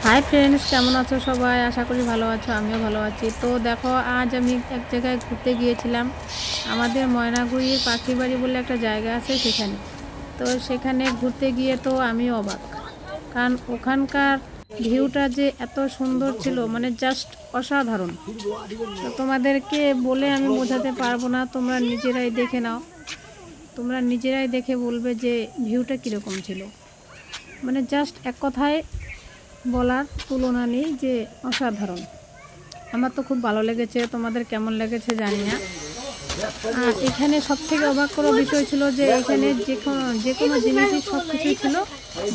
Hi friends, কেমন আছো সবাই? আশা করি ভালো আছো, আমিও ভালো আছি। তো দেখো, আজ আমি এক জায়গায় ঘুরতে গিয়েছিলাম। আমাদের ময়নাগুড়ির পাখির বাড়ি বলে একটা জায়গা আছে সেখানে। তো সেখানে ঘুরতে গিয়ে তো আমি অবাক, কারণ ওখানকার ভিউটা যে এত সুন্দর ছিল, মানে জাস্ট অসাধারণ। তো তোমাদেরকে বলে আমি বোঝাতে পারবো না, তোমরা নিজেরাই দেখে নাও। তোমরা নিজেরাই দেখে বলবে যে ভিউটা কীরকম ছিল। মানে জাস্ট এক কথায় বলার তুলনা নেই, যে অসাধারণ। আমার তো খুব ভালো লেগেছে, তোমাদের কেমন লেগেছে জানি না। আর এখানে সবথেকে অবাক করার বিষয় ছিল যে এখানে যে কোনো জিনিসই সব কিছুই ছিল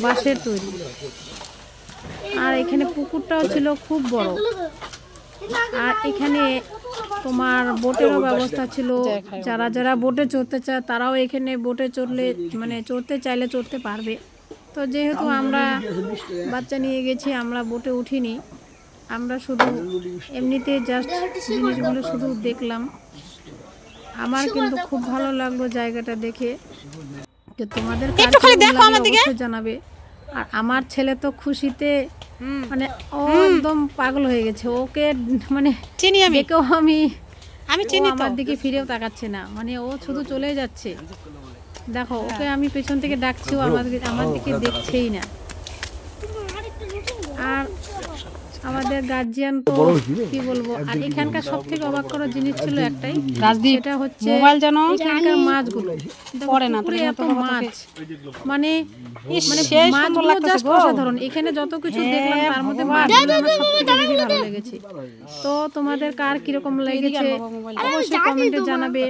বাঁশের তৈরি। আর এখানে পুকুরটাও ছিল খুব বড়। আর এখানে তোমার বোটেরও ব্যবস্থা ছিল। যারা যারা বোটে চড়তে চায় তারাও এখানে বোটে চড়লে, মানে চড়তে চাইলে চড়তে পারবে। তো যেহেতু আমরা বাচ্চা নিয়ে গেছি, আমরা বোটে উঠিনি, আমরা শুধু এমনিতে জাস্ট জিনিসগুলো শুধু দেখলাম। আমার কিন্তু খুব ভালো লাগলো জায়গাটা দেখে। যে তোমাদের অবশ্যই জানাবে। আর আমার ছেলে তো খুশিতে মানে ও একদম পাগল হয়ে গেছে। ওকে মানে চিনি আমি, দেখেও আমি চিনি, আমার দিকে ফিরেও তাকাচ্ছে না, মানে ও শুধু চলে যাচ্ছে। দেখো, ওকে আমি পেছন থেকে ডাকছি, ও আমার দিকে দেখছেই না। আর আমাদের গার্জিয়ান তো কি বলবো। আর এখানকার সব থেকে অবাক করার জিনিস ছিল একটাই, সেটা হচ্ছে এখানকার মাছগুলো পড়ে না, এত মাছ, মানে মাছগুলো জাস্ট অসাধারণ। এখানে যত কিছু দেখলাম তার মধ্যে মাছগুলো আমার সবথেকে বেশি ভালো লেগেছে। তো তোমাদের কার কিরকম লেগেছে অবশ্যই কমেন্টে জানাবে।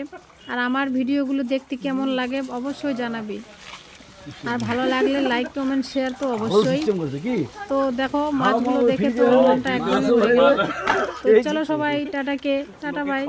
আর আমার ভিডিওগুলো দেখতে কেমন লাগে অবশ্যই জানাবে। আর ভালো লাগলে লাইক কমেন্ট শেয়ার তো অবশ্যই। তো দেখো, মাছগুলো দেখে তো মনটা একদম ভরে গেল। তো চলো সবাই, টাটা বাই।